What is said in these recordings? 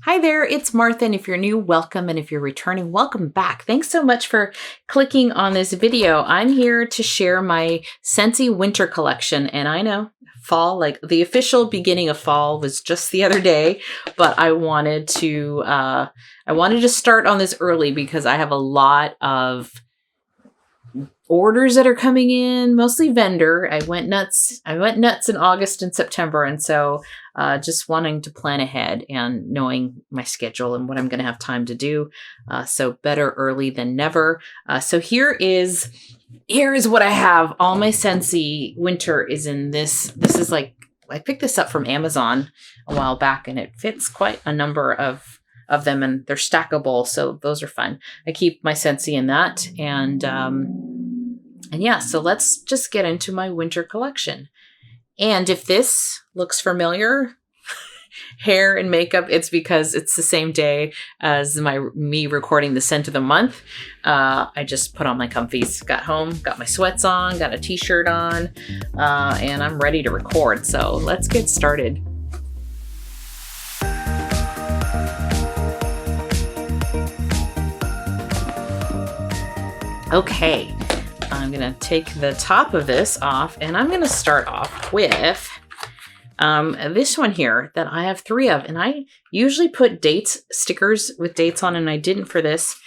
Hi there, it's Martha, and if you're new, welcome, and if you're returning, welcome back. Thanks so much for clicking on this video. I'm here to share my Scentsy Winter Collection, and I know fall, like the official beginning of fall was just the other day, but I wanted to start on this early because I have a lot of orders that are coming in, mostly vendor. I went nuts in August and September, and so just wanting to plan ahead and knowing my schedule and what I'm going to have time to do. So better early than never. So here is what I have. All my Scentsy winter is in this. This is like, I picked this up from Amazon a while back, and it fits quite a number of them, and they're stackable, so those are fun. I keep my Scentsy in that, and yeah, so let's just get into my winter collection. And if this looks familiar, hair and makeup, it's because it's the same day as me recording the scent of the month. I just put on my comfies, got home, got my sweats on, got a t-shirt on, and I'm ready to record. So let's get started. Okay. I'm going to take the top of this off, and I'm going to start off with this one here that I have 3 of. And I usually put stickers with dates on, and I didn't for this,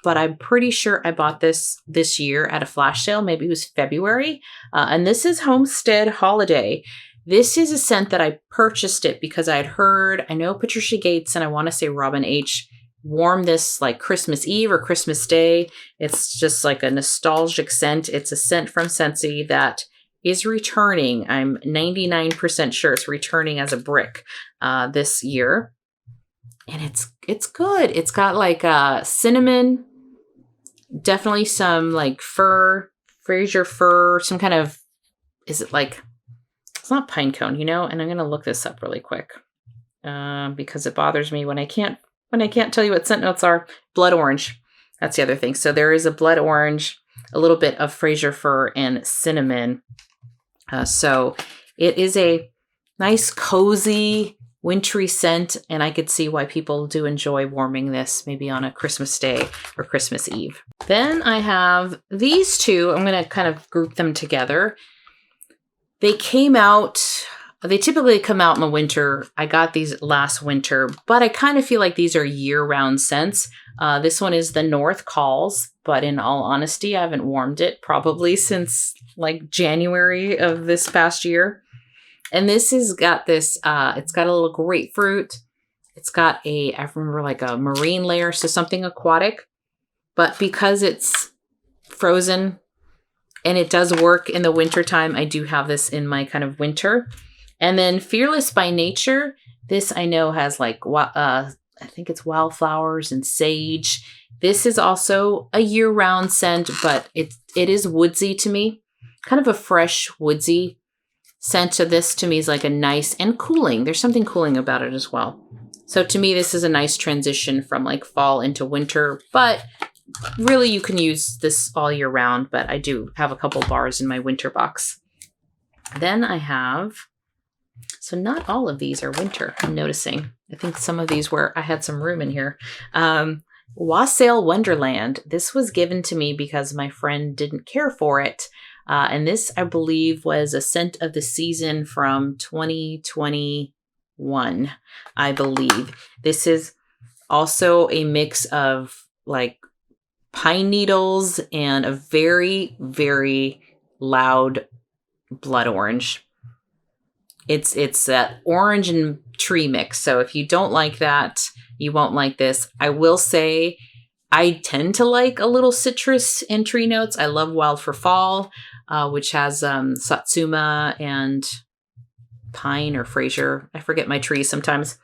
but I'm pretty sure I bought this year at a flash sale. Maybe it was February. And this is Homestead Holiday. This is a scent that I purchased it because I had heard, I know Patricia Gates and I want to say Robin H. warm this like Christmas Eve or Christmas Day. It's just like a nostalgic scent. It's a scent from Scentsy that is returning. I'm 99% sure it's returning as a brick this year. And it's good. It's got like cinnamon, definitely some like fir, Fraser fir, some kind of, is it like, it's not pine cone, you know? And I'm going to look this up really quick because it bothers me when I can't tell you what scent notes are. Blood orange. That's the other thing. So there is a blood orange, a little bit of Fraser fir, and cinnamon. So it is a nice, cozy, wintry scent, and I could see why people do enjoy warming this maybe on a Christmas Day or Christmas Eve. Then I have these two. I'm going to kind of group them together. They typically come out in the winter. I got these last winter, but I kind of feel like these are year-round scents. This one is the North Calls, but in all honesty, I haven't warmed it probably since like January of this past year. And this has got this, it's got a little grapefruit. It's got I remember like a marine layer, so something aquatic. But because it's frozen and it does work in the wintertime, I do have this in my kind of winter. And then Fearless by Nature, this I know has like, I think it's wildflowers and sage. This is also a year-round scent, but it is woodsy to me. Kind of a fresh woodsy scent. So this to me is like a nice and cooling. There's something cooling about it as well. So to me, this is a nice transition from like fall into winter, but really you can use this all year round, but I do have a couple bars in my winter box. Then I have, so not all of these are winter, I'm noticing. I think some of these I had some room in here. Wassail Wonderland. This was given to me because my friend didn't care for it. And this, I believe, was a scent of the season from 2021, I believe. This is also a mix of like pine needles and a very, very loud blood orange. It's that orange and tree mix. So if you don't like that, you won't like this. I will say I tend to like a little citrus and tree notes. I love Wild for Fall, which has satsuma and pine or Fraser. I forget my trees sometimes.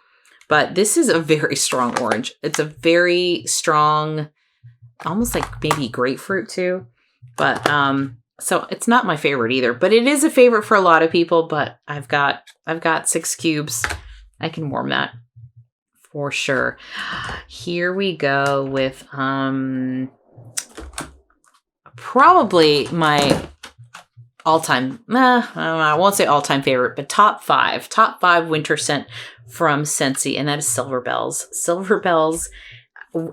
But this is a very strong orange. It's a very strong, almost like maybe grapefruit too. But so it's not my favorite either, but it is a favorite for a lot of people. But I've got 6 cubes. I can warm that for sure. Here we go with probably my all-time, I won't say all-time favorite, but top five winter scent from Scentsy, and that is Silver Bells. Silver Bells,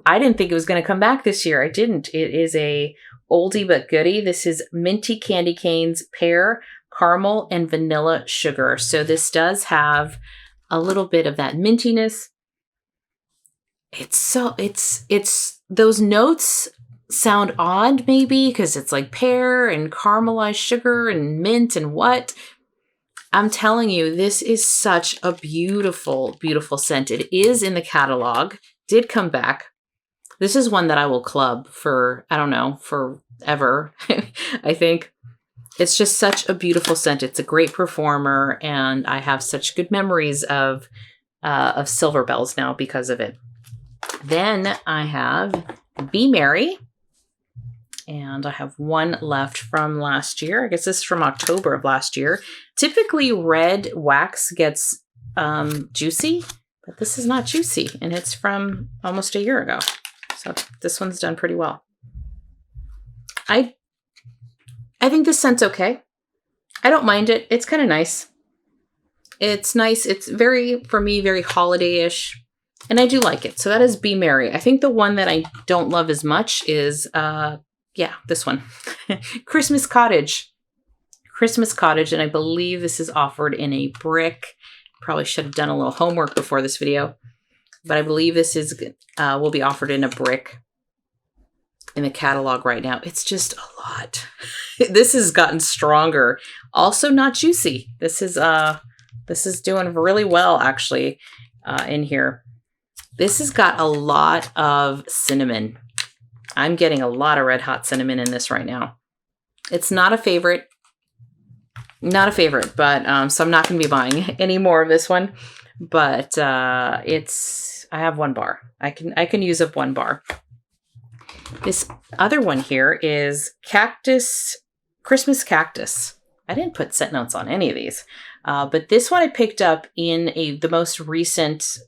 I didn't think it was going to come back this year. I didn't. It is a oldie but goodie. This is minty candy canes, pear, caramel, and vanilla sugar. So this does have a little bit of that mintiness. It's those notes sound odd maybe because it's like pear and caramelized sugar and mint and what. I'm telling you, this is such a beautiful, beautiful scent. It is in the catalog, did come back. This is one that I will club for, I don't know, forever, I think. It's just such a beautiful scent. It's a great performer, and I have such good memories of Silver Bells now because of it. Then I have Be Merry, and I have one left from last year. I guess this is from October of last year. Typically, red wax gets juicy, but this is not juicy, and it's from almost a year ago. So this one's done pretty well. I think this scent's okay. I don't mind it. It's kind of nice. It's nice. It's very, for me, very holiday-ish. And I do like it. So that is Be Merry. I think the one that I don't love as much is, this one. Christmas Cottage. Christmas Cottage. And I believe this is offered in a brick. Probably should have done a little homework before this video. But I believe this is will be offered in a brick in the catalog right now. It's just a lot. This has gotten stronger. Also not juicy. This is doing really well actually in here. This has got a lot of cinnamon. I'm getting a lot of red hot cinnamon in this right now. It's not a favorite. Not a favorite, but so I'm not going to be buying any more of this one. But I have one bar. I can use up one bar. This other one here is Cactus, Christmas Cactus. I didn't put scent notes on any of these, but this one I picked up in the most recent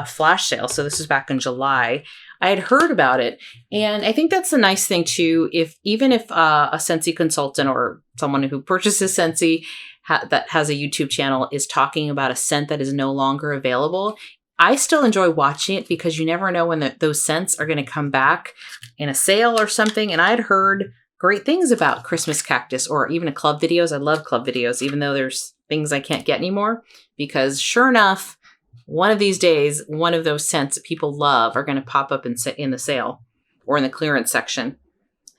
flash sale. So this was back in July. I had heard about it, and I think that's the nice thing too. Even if a Scentsy consultant or someone who purchases Scentsy that has a YouTube channel is talking about a scent that is no longer available, I still enjoy watching it because you never know when those scents are going to come back in a sale or something. And I'd heard great things about Christmas Cactus or even club videos. I love club videos, even though there's things I can't get anymore, because sure enough, one of these days, one of those scents that people love are going to pop up in the sale or in the clearance section.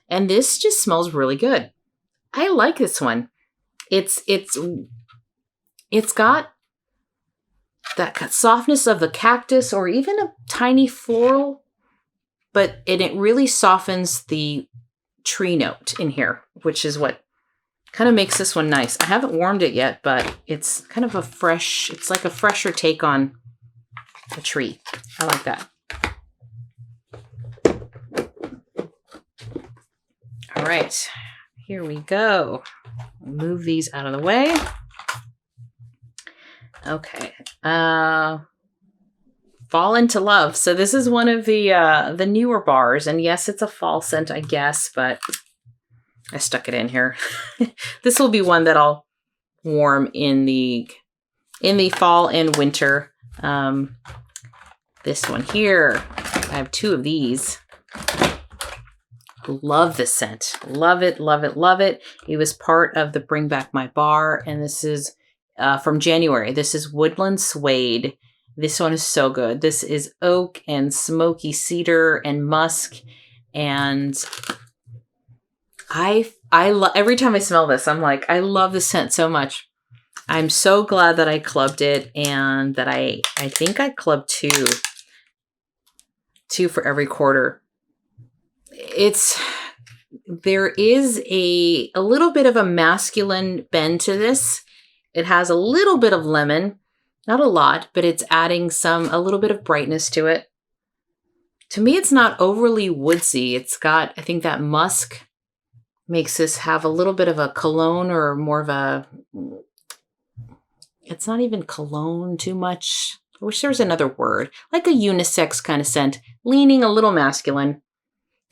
And this just smells really good. I like this one. It's got that softness of the cactus or even a tiny floral, but it really softens the tree note in here, which is what kind of makes this one nice. I haven't warmed it yet, but it's kind of it's like a fresher take on a tree. I like that. All right, here we go. Move these out of the way. Okay. Fall into Love. So this is one of the newer bars, and yes, it's a fall scent, I guess, but I stuck it in here. This will be one that I'll warm in the fall and winter. This one here, I have two of these. Love this scent. Love it, love it, love it. It was part of the Bring Back My Bar, and this is from January. This is Woodland Suede. This one is so good. This is oak and smoky cedar and musk, and every time I smell this, I'm like, I love this scent so much. I'm so glad that I clubbed it, and that I think I clubbed two for every quarter. There is a little bit of a masculine bend to this. It has a little bit of lemon, not a lot, but it's adding a little bit of brightness to it. To me, it's not overly woodsy. It's got, I think that musk makes this have a little bit of a cologne or more of it's not even cologne too much. I wish there was another word, like a unisex kind of scent, leaning a little masculine.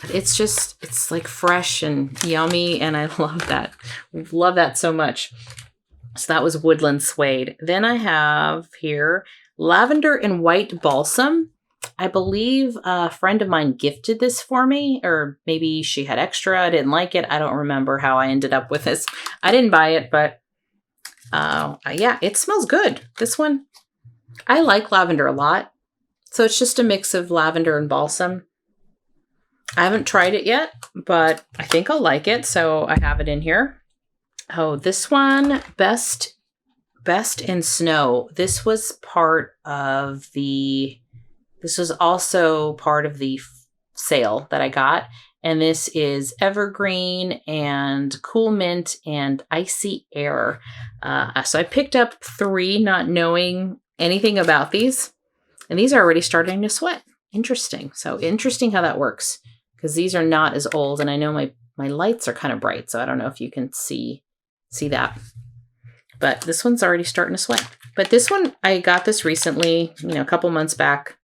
It's like fresh and yummy, and I love that. Love that so much. So that was Woodland Suede. Then I have here Lavender and White Balsam. I believe a friend of mine gifted this for me, or maybe she had extra. I didn't like it. I don't remember how I ended up with this. I didn't buy it, but yeah, it smells good. This one, I like lavender a lot. So it's just a mix of lavender and balsam. I haven't tried it yet, but I think I'll like it. So I have it in here. Oh, this one, Best in Snow. This was also part of the sale that I got. And this is Evergreen and Cool Mint and Icy Air. So I picked up 3 not knowing anything about these. And these are already starting to sweat. Interesting. So interesting how that works. Because these are not as old. And I know my lights are kind of bright. So I don't know if you can see that. But this one's already starting to sweat. But this one, I got this recently, a couple months back.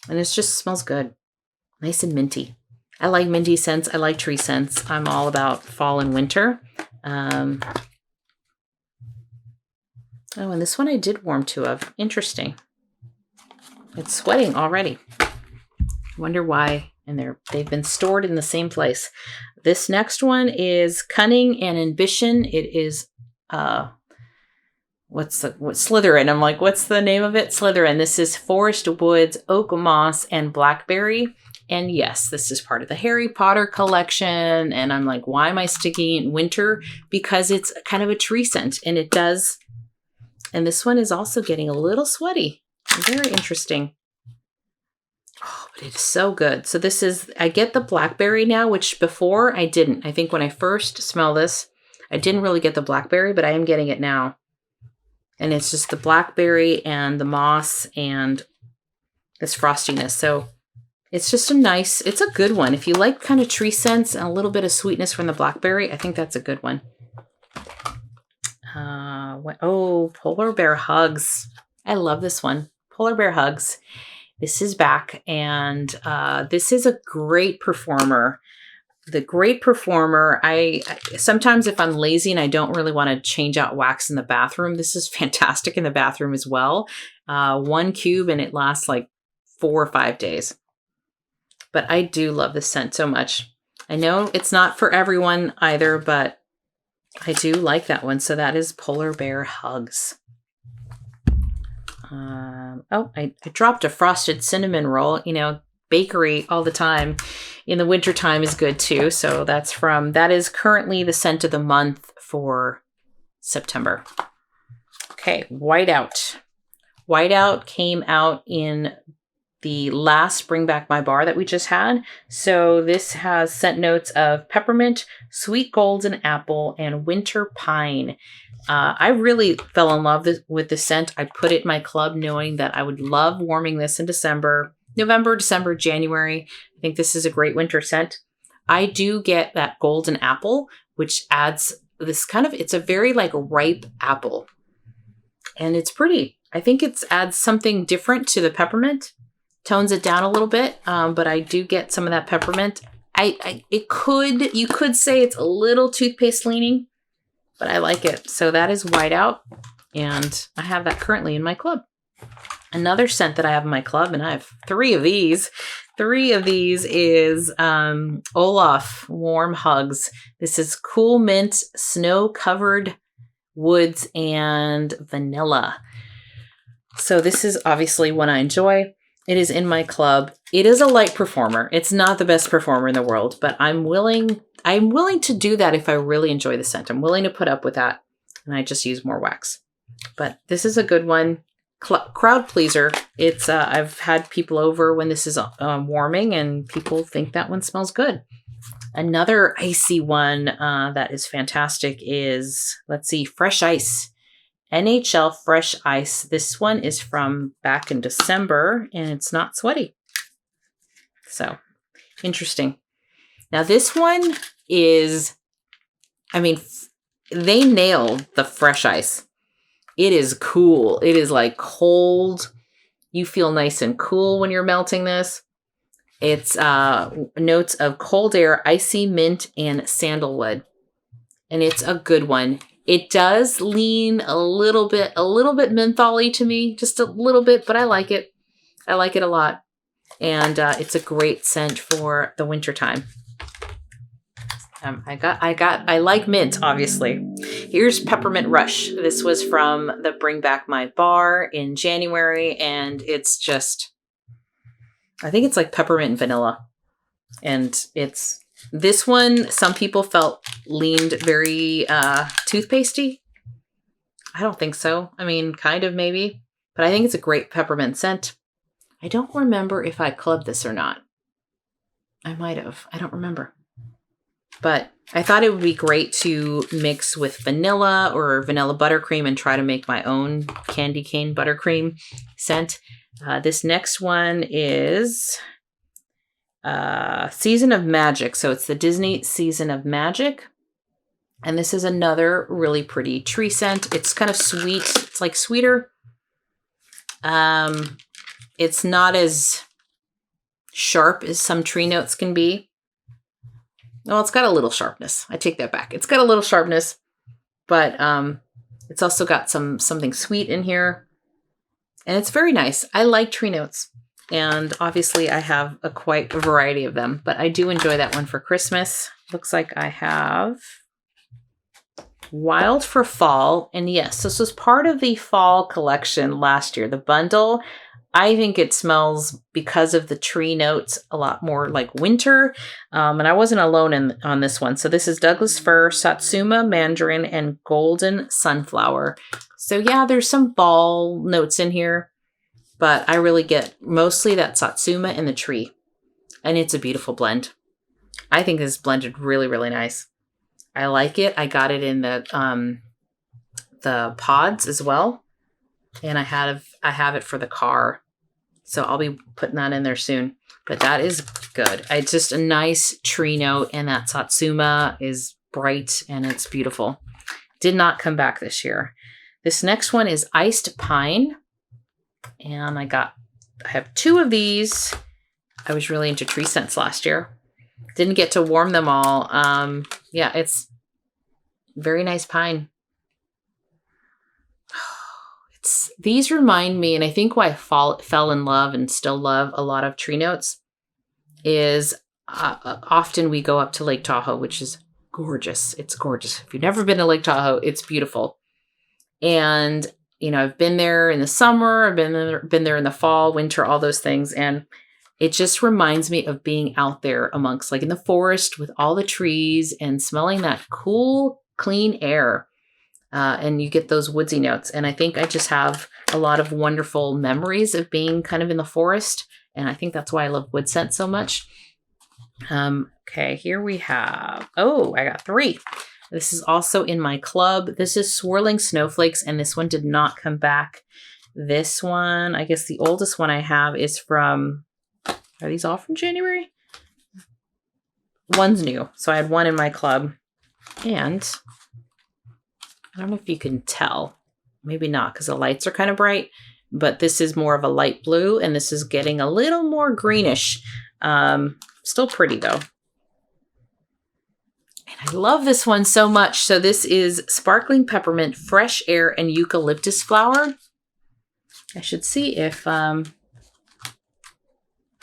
And it just smells good. Nice and minty. I like minty scents. I like tree scents. I'm all about fall and winter. Oh, and this one I did warm 2 of. Interesting. It's sweating already. Wonder why. And they've been stored in the same place. This next one is Cunning and Ambition. It is what's Slytherin? I'm like, what's the name of it? Slytherin. This is Forest Woods, Oak Moss, and Blackberry. And yes, this is part of the Harry Potter collection. And I'm like, why am I sticking in winter? Because it's kind of a tree scent, and it does. And this one is also getting a little sweaty. Very interesting. Oh, but it is so good. So this is, I get the blackberry now, which before I didn't. I think when I first smelled this, I didn't really get the blackberry, but I am getting it now. And it's just the blackberry and the moss and this frostiness. So it's just it's a good one. If you like kind of tree scents and a little bit of sweetness from the blackberry, I think that's a good one. Polar Bear Hugs. I love this one. Polar Bear Hugs. This is back, and this is a great performer. The great performer, I sometimes if I'm lazy and I don't really want to change out wax in the bathroom, this is fantastic in the bathroom as well. 1 cube and it lasts like 4 or 5 days. But I do love this scent so much. I know it's not for everyone either, but I do like that one. So that is Polar Bear Hugs. I dropped a frosted cinnamon roll. Bakery all the time in the wintertime is good too. So that is currently the scent of the month for September. Okay, Whiteout. Whiteout came out in the last Bring Back My Bar that we just had. So this has scent notes of peppermint, sweet golden apple, and winter pine. I really fell in love with the scent. I put it in my club knowing that I would love warming this in November, December, January. I think this is a great winter scent. I do get that golden apple, which adds this it's a very ripe apple. And it's pretty. I think it adds something different to the peppermint. Tones it down a little bit, but I do get some of that peppermint. You could say it's a little toothpaste leaning, but I like it. So that is Whiteout, and I have that currently in my club. Another scent that I have in my club, and I have 3 of these. 3 of these is Olaf Warm Hugs. This is Cool Mint, Snow-Covered Woods, and Vanilla. So this is obviously one I enjoy. It is in my club. It is a light performer. It's not the best performer in the world, but I'm willing to do that if I really enjoy the scent. I'm willing to put up with that, and I just use more wax. But this is a good one. Crowd pleaser. It's I've had people over when this is warming, and people think that one smells good. Another icy one that is fantastic is, Fresh Ice. NHL Fresh Ice. This one is from back in December, and it's not sweaty. So, interesting. Now, this one is, they nailed the Fresh Ice. It is cool. It is cold. You feel nice and cool when you're melting this. It's notes of cold air, icy mint, and sandalwood. And it's a good one. It does lean a little bit mentholy to me, just a little bit, but I like it. I like it a lot. And it's a great scent for the winter time. I like mint, obviously. Here's Peppermint Rush. This was from the Bring Back My Bar in January, and it's just, I think it's like peppermint and vanilla. And it's, this one, some people felt leaned very toothpastey. I don't think so. I mean, kind of maybe, but I think it's a great peppermint scent. I don't remember if I clubbed this or not. I might have. I don't remember. But I thought it would be great to mix with vanilla or vanilla buttercream and try to make my own candy cane buttercream scent. This next one is Season of Magic. So it's the Disney Season of Magic. And this is another really pretty tree scent. It's kind of sweet. It's like sweeter. It's not as sharp as some tree notes can be. Well, it's got a little sharpness. I take that back. It's got a little sharpness, but it's also got something sweet in here. And it's very nice. I like tree notes. And obviously I have quite a variety of them, but I do enjoy that one for Christmas. Looks like I have Wild for Fall. And yes, this was part of the fall collection last year, the bundle. I think it smells, because of the tree notes, a lot more like winter. And I wasn't alone on this one. So this is Douglas Fir, Satsuma Mandarin, and Golden Sunflower. So yeah, there's some fall notes in here, but I really get mostly that Satsuma and the tree. And it's a beautiful blend. I think this is blended really, really nice. I like it. I got it in the pods as well. And I have it for the car. So I'll be putting that in there soon. But that is good. It's just a nice tree note, and that Satsuma is bright and it's beautiful. Did not come back this year. This next one is Iced Pine. And I have 2 of these. I was really into tree scents last year. Didn't get to warm them all. Yeah, it's very nice pine. These remind me, and I think why I fell in love and still love a lot of tree notes is often we go up to Lake Tahoe, which is gorgeous. It's gorgeous. If you've never been to Lake Tahoe, it's beautiful. And, you know, I've been there in the summer, I've been there in the fall, winter, all those things. And it just reminds me of being out there amongst, like in the forest with all the trees and smelling that cool, clean air. And you get those woodsy notes. And I think I just have a lot of wonderful memories of being kind of in the forest. And I think that's why I love wood scent so much. Okay, here we have, I got 3. This is also in my club. This is Swirling Snowflakes, and this one did not come back. This one, I guess the oldest one I have is from, are these all from January? One's new. So I had one in my club. And I don't know if you can tell. Maybe not, because the lights are kind of bright. But this is more of a light blue, and this is getting a little more greenish. Still pretty, though. And I love this one so much. So this is Sparkling Peppermint, Fresh Air, and Eucalyptus Flower. I should see if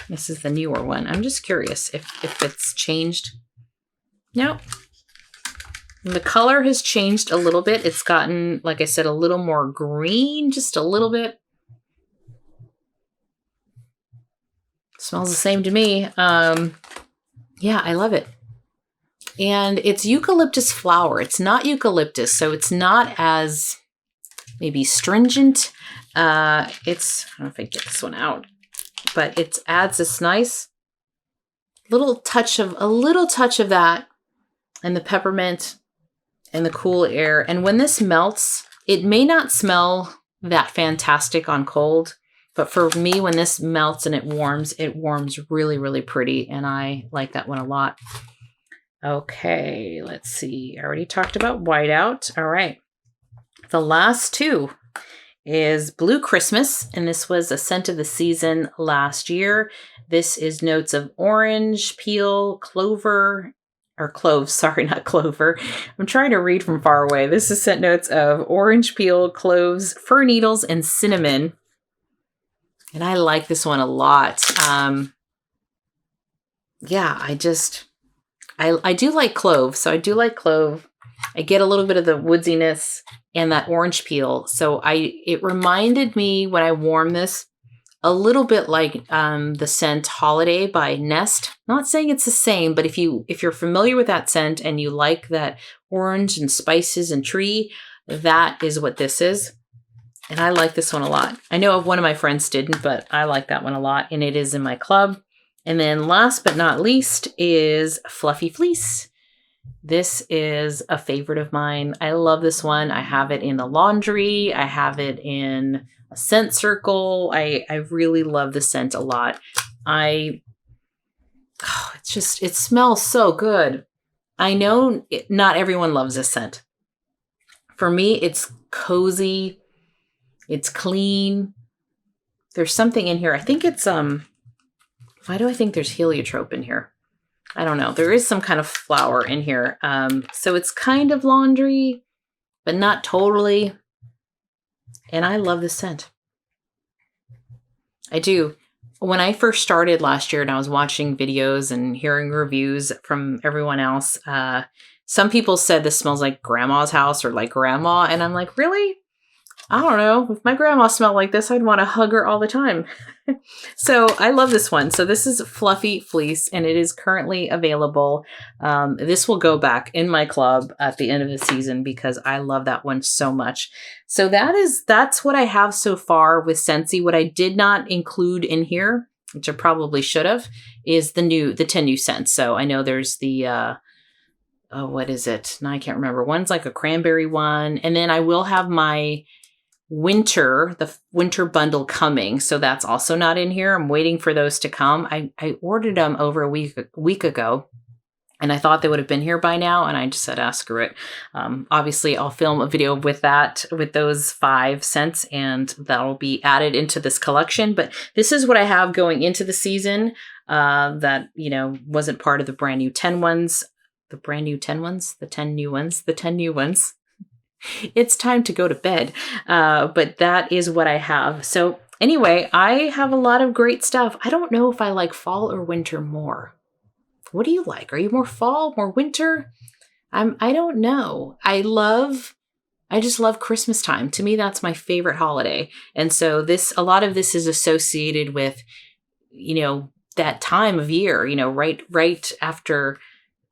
this is the newer one. I'm just curious if it's changed. Nope. The color has changed a little bit. It's gotten, like I said, a little more green, just a little bit. Smells the same to me. Yeah, I love it. And it's eucalyptus flower. It's not eucalyptus, so it's not as maybe stringent. I don't know if I can get this one out, but it adds this nice little touch of that, and the peppermint and the cool air. And when this melts, it may not smell that fantastic on cold, but for me, when this melts and it warms really, really pretty. And I like that one a lot. Okay, let's see. I already talked about whiteout. All right. The last 2 is Blue Christmas, and this was a scent of the season last year. This is notes of orange, peel, clover, or cloves, sorry, not clover. I'm trying to read from far away. This is scent notes of orange peel, cloves, fir needles, and cinnamon. And I like this one a lot. Yeah, I do like clove. So I do like clove. I get a little bit of the woodsiness and that orange peel. So it reminded me when I warmed this a little bit like the scent Holiday by Nest. Not saying it's the same, but if you're familiar with that scent and you like that orange and spices and tree, that is what this is. And I like this one a lot. I know one of my friends didn't, but I like that one a lot, and it is in my club. And then last but not least is Fluffy Fleece. This is a favorite of mine. I love this one. I have it in the laundry. I have it in a scent circle. I really love the scent a lot. It smells so good. I know not everyone loves this scent. For me, it's cozy. It's clean. There's something in here. I think it's, why do I think there's heliotrope in here? I don't know. There is some kind of flower in here. So it's kind of laundry, but not totally. And I love this scent. I do. When I first started last year and I was watching videos and hearing reviews from everyone else, some people said this smells like grandma's house or like grandma. And I'm like, really? I don't know. If my grandma smelled like this, I'd want to hug her all the time. So I love this one. So this is Fluffy Fleece, and it is currently available. This will go back in my club at the end of the season because I love that one so much. So that's what I have so far with Scentsy. What I did not include in here, which I probably should have, is the 10 new scents. So I know there's the what is it? No, I can't remember. One's like a cranberry one, and then I will have my the winter bundle coming. So that's also not in here. I'm waiting for those to come. I ordered them over a week ago, and I thought they would have been here by now. And I just said, screw it. Obviously I'll film a video with those 5 scents, and that'll be added into this collection. But this is what I have going into the season, that, wasn't part of the brand new 10 ones, the 10 new ones. It's time to go to bed. But that is what I have. So anyway, I have a lot of great stuff. I don't know if I like fall or winter more. What do you like? Are you more fall, more winter? I don't know. I just love Christmas time. To me, that's my favorite holiday. And so a lot of this is associated with, that time of year, right after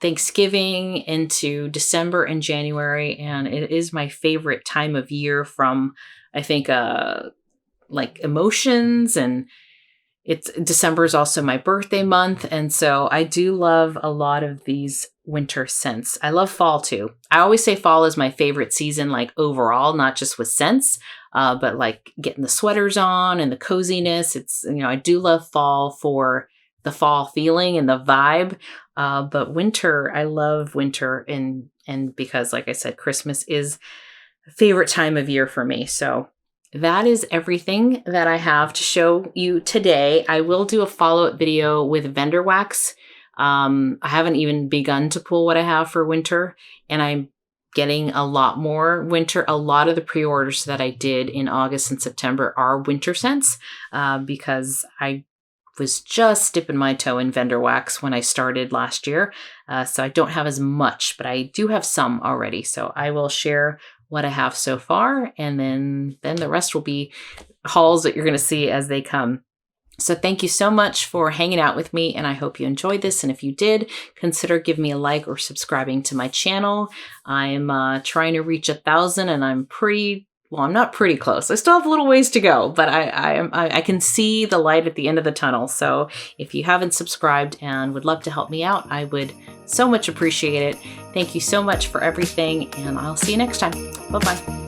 Thanksgiving into December and January, and it is my favorite time of year from, I think, like emotions, and December is also my birthday month, and so I do love a lot of these winter scents. I love fall too. I always say fall is my favorite season, like overall, not just with scents, but like getting the sweaters on and the coziness. It's, I do love fall for the fall feeling and the vibe. But winter, I love winter, and because, like I said, Christmas is a favorite time of year for me. So that is everything that I have to show you today. I will do a follow-up video with vendor wax. I haven't even begun to pull what I have for winter, and I'm getting a lot more winter. A lot of the pre-orders that I did in August and September are winter scents, because I was just dipping my toe in vendor wax when I started last year. So I don't have as much, but I do have some already. So I will share what I have so far, and then the rest will be hauls that you're going to see as they come. So thank you so much for hanging out with me, and I hope you enjoyed this. And if you did, consider giving me a like or subscribing to my channel. I'm trying to reach 1,000, and I'm not pretty close. I still have a little ways to go, but I can see the light at the end of the tunnel. So if you haven't subscribed and would love to help me out, I would so much appreciate it. Thank you so much for everything, and I'll see you next time. Bye-bye.